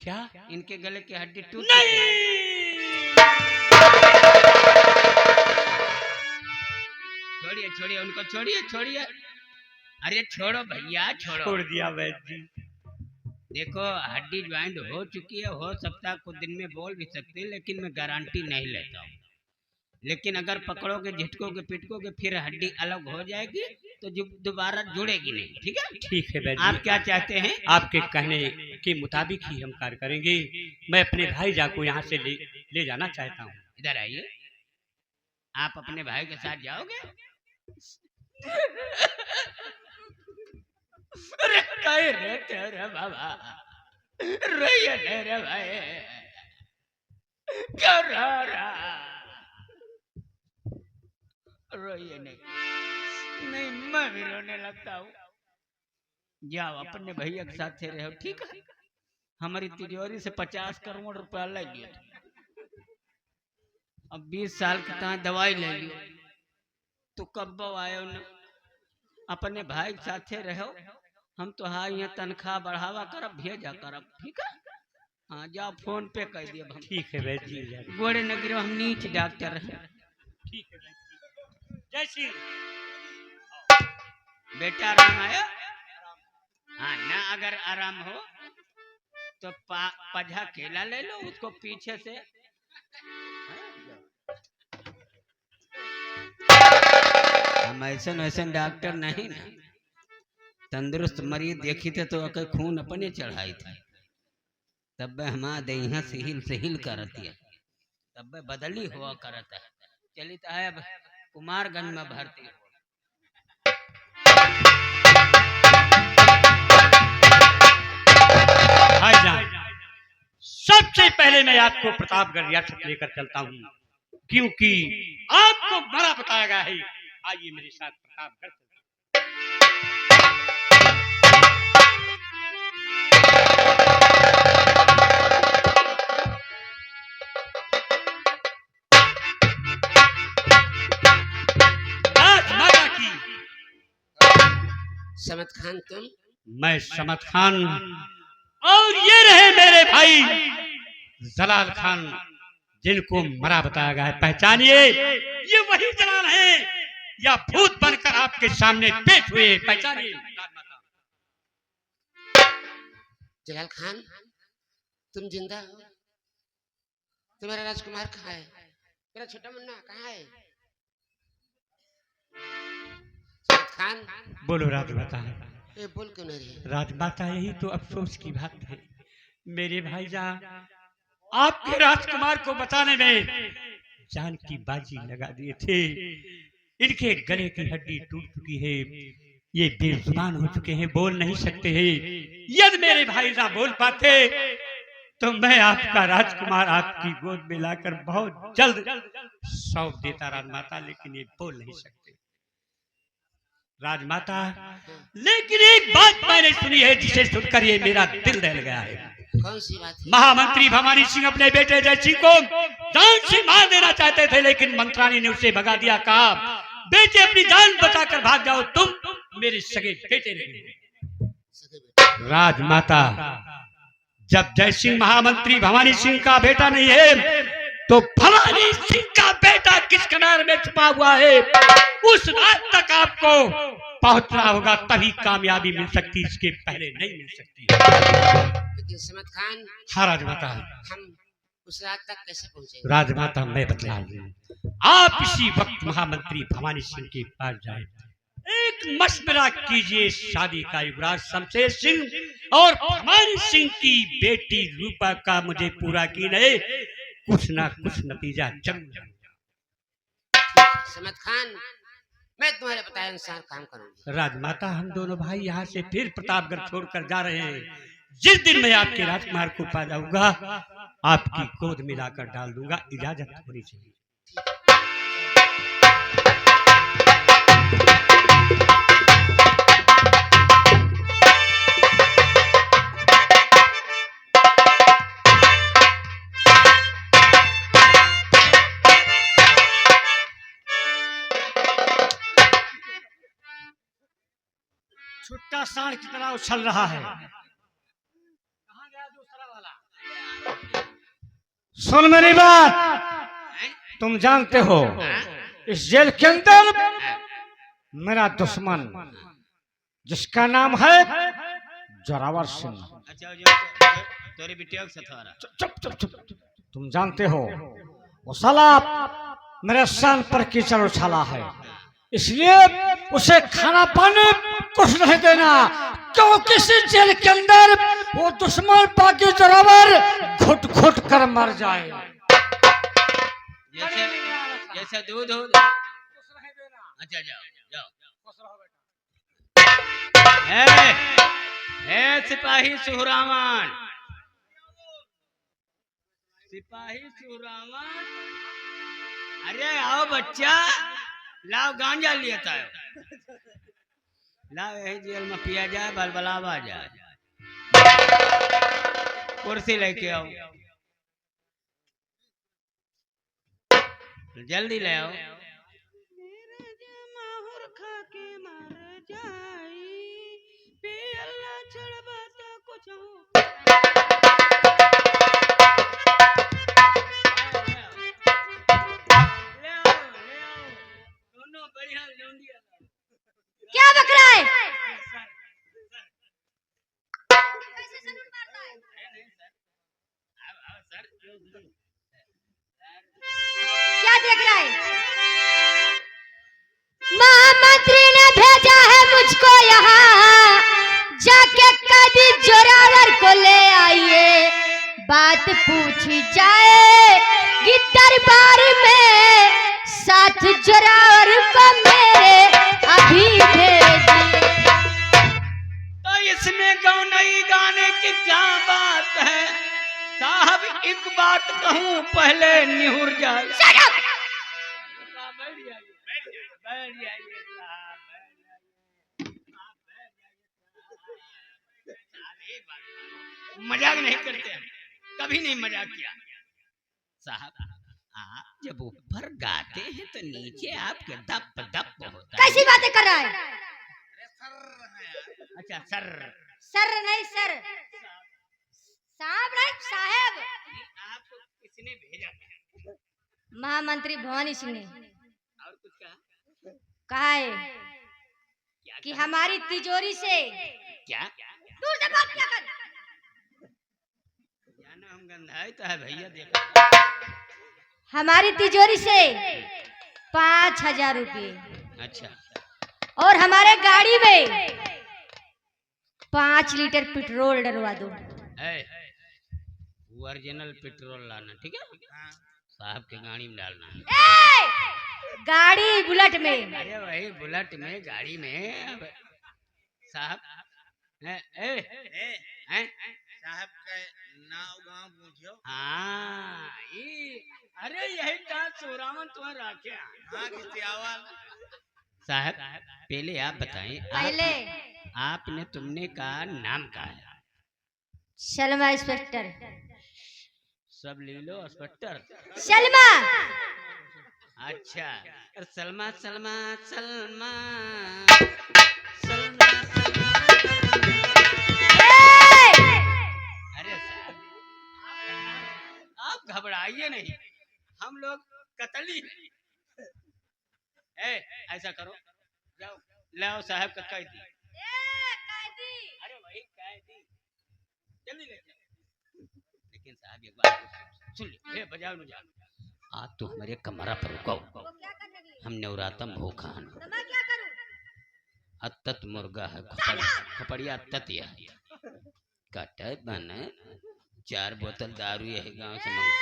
क्या? इनके गले की हड्डी टूट नहीं। छोड़िए छोड़िए उनको, छोड़िए छोड़िए। अरे छोड़ो भैया छोड़ो। छोड़ दिया वैद्य जी। देखो हड्डी ज्वाइंट हो चुकी है, हो सकता है कुछ दिन में बोल भी सकते हैं, लेकिन मैं गारंटी नहीं लेता हूँ। लेकिन अगर पकड़ोगे, झटकोगे, पिटकोगे, फिर हड्डी अलग हो जाएगी तो दोबारा जुड़ेगी नहीं। ठीक है? ठीक है वैद्य आप जी, क्या चाहते हैं? आपके कहने के मुताबिक ही हम कार्य करेंगे। मैं अपने भाई जा को यहाँ से ले जाना चाहता हूँ। इधर आइए। आप अपने भाई के साथ जाओगे? अरे कहीं रहते हो रे बाबा, रोइए नहीं रे भाई, क्यों रो रहा? रोइए नहीं, नहीं मैं भी रोने लगता हूँ। जाओ अपने भैया के साथ रहो, ठीक है? हमारी तिजोरी से 50 करोड़ रुपया ले लियो, अब 20 साल की तरह दवाई ले लियो, तो कब आयो न? अपने भाई के साथ रहो, हम तो हाँ यहाँ तनख्वाह बढ़ावा करब, भेजा करब, ठीक है? हाँ जाओ फोन पे कर दिए हम। ठीक है वैद्य जी। गोड़े न गिरो, हम नीच डॉक्टर हैं। ठीक है वैद्य जी। जय श्री बेटा आराम आया? हाँ ना, अगर आराम हो तो पजा केला ले लो, उसको पीछे से। हम ऐसे डॉक्टर नहीं ना, तंदुरुस्त मरीज देखी थे तो अगर खून अपने चढ़ाई थी, तब हमा दहिया सिहिल करती है, तब बदली हुआ करता है। चली तो है अब कुमारगंज में भर्ती हो। भाईजान, सबसे पहले मैं आपको प्रतापगढ़ रियासत लेकर चलता हूँ, क्योंकि आपको बड़ा बताया गया है। आइए मेरे साथ प्रतापगढ़। राजमाता की। समत खान तुम? मैं समत खान, और ये रहे मेरे भाई जलाल खान, जिनको मरा बताया गया है। पहचानिए, ये वही जलाल हैं या भूत बनकर आपके सामने पेश हुए। पहचानिए। जलाल खान तुम जिंदा हो? तुम्हारा राजकुमार कहाँ है? मेरा छोटा मुन्ना कहाँ है? समत खान बोलो राजमाता। ये बोल क्यों नहीं रही? राजमाता, यही तो अफसोस की बात है मेरे भाईजान, आपके राजकुमार को बचाने में जान की बाजी लगा दिए थे। इनके गले की हड्डी टूट चुकी है, ये बेजुबान हो चुके हैं, बोल नहीं सकते हैं। यदि मेरे भाईजान बोल पाते तो मैं आपका राजकुमार आपकी गोद में लाकर बहुत जल्द सौंप देता राजमाता, लेकिन ये बोल नहीं सकते राजमाता। लेकिन एक बात मैंने सुनी है जिसे सुनकर ये मेरा दिल दहल गया है। कौन सी बात है? महामंत्री भवानी सिंह अपने बेटे जय सिंह को जान से मार देना चाहते थे, लेकिन मंत्राणी ने उसे भगा दिया। कहा, बेटे अपनी जान बचाकर भाग जाओ, तुम मेरे सगे बेटे नहीं। राजमाता, जब जय सिंह महामंत्री भवानी सिंह का बेटा नहीं है, तो भवानी सिंह का बेटा किस किनारे में छुपा हुआ है, उस रात तक आपको पहुंचना होगा, तभी कामयाबी मिल सकती, इसके पहले नहीं मिल सकती। लेकिन समत खान, हाँ राजमाता। हम उस रात तक कैसे पहुंचे? राजमाता मैं बतला दूं, आप इसी वक्त महामंत्री भवानी सिंह के पास जाए, एक मशवरा कीजिए, शादी का युवराज शमशेर सिंह और भवानी सिंह की बेटी रूपा का मुझे पूरा की नहीं, कुछ ना कुछ नतीजा जरूर। समत खान, मैं तुम्हारे बताए अनुसार काम करूंगी। राजमाता, हम दोनों भाई यहाँ से फिर प्रतापगढ़ छोड़कर जा रहे हैं। जिस दिन मैं आपके राजकुमार को पा जाऊंगा, आपकी गोद मिलाकर डाल दूंगा। इजाजत होनी चाहिए। छुट्टा सांड की तरह उछल रहा है। कहाँ गया दूसरा वाला? सुन मेरी बात, तुम जानते हो इस जेल के अंदर मेरा दुश्मन जिसका नाम है जोरावर सिंह। अच्छा तोरी बिटिया के सथवारा। चुप चुप चुप, तुम जानते हो वो साला मेरे सन पर कीचड़ उछाला है, इसलिए उसे खाना पानी कुछ नहीं देना, क्योंकि इस जेल के अंदर वो दुश्मन बाकी जोरावर घुट घुट कर मर जाए। जैसे जैसे दूध हो। अच्छा जाओ जाओ। सिपाही सुहरावन, सिपाही सुहरावन, अरे आओ बच्चा, लाओ गांजा लिया है, लाओ यही जेल में पिया जाए, बलबलावा जाए। कुर्सी लेके आओ, जल्दी ले आओ। क्या बक रहा है? क्या देख रहा है? महामंत्री ने भेजा है मुझको यहाँ, जाके कदी जोरावर को ले आइए, बात पूछी जाए कि दरबार में साथ जोरावर को मेरे अभी भेजिए। तो इसमें गौनई गाने की क्या बात है साहब, एक बात कहूँ पहले निहुर जाए। मजाक नहीं करते हैं, कभी नहीं मजाक किया साहब। आप जब ऊपर गाते हैं तो नीचे आपके दप दप होता है। कैसी बातें कर रहा है? अच्छा सर, सर नहीं सर, साहब नहीं साहब। आपको किसने भेजा? महामंत्री भवानी सिंह ने। और कुछ कहा है कि हमारी तिजोरी से क्या दूर से बात क्या कर। जानो हम गंधाई तो है भैया, देखो हमारी तिजोरी से 5,000 रुपये, अच्छा, और हमारे गाड़ी में 5 लीटर पेट्रोल डलवा दो। ओरिजिनल पेट्रोल लाना, ठीक है? साहब के गाड़ी में डालना है। गाड़ी बुलेट में। अरे वही बुलेट में, गाड़ी में साहब। साहब का नाव गांव पूछो। हाँ अरे यही कहा सुहरावन तुम्हें राखे। हाँ किसियावाल साहब पहले आप बताएं, पहले आपने तुमने का नाम का है? सलमा इंस्पेक्टर। सब ले लो इंस्पेक्टर। सलमा। अच्छा, सलमा सलमा सलमा सलमा सलमा। अरे साहब आप घबराइए नहीं, हम लोग कतली। ऐसा करो, जाओ लाओ साहब का कैदी। अरे वही कैदी, जल्दी ले। लेकिन साहब एक बात सुन ले, बजाओ न जाओ। आज तो हमारे कमरा पर रुको, हम नवरातम भूखा हैं। अत्तत मुर्गा है, खपड़िया अत्तत या काटे बने 4 बोतल दारू है गांव से मंगा।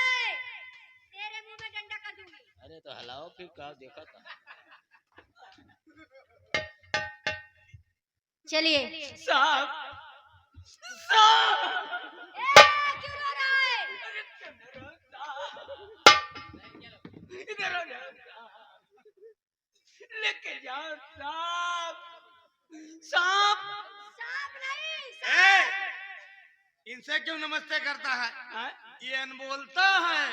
तेरे मुंह में डंडा कर दूंगी। अरे तो हलाओ फिर, का देखा था। चलिए साहब क्यों रो रहा है? इधर आ जाओ, लेके जाओ साहब। साहब सांप नहीं, इनसे क्यों नमस्ते करता है? हाँ? ये अनबोलता है।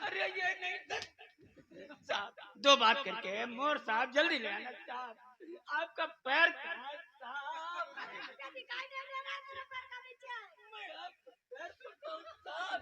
अरे ये नहीं साहब, 2 बात करके मोर साहब जल्दी ले आना साहब। आपका पैर कहाँ है साहब? दिखाई नहीं दे रहा है, मेरा पैर का नीचे है। मैं आपका पैर पकड़ता हूँ, साहब।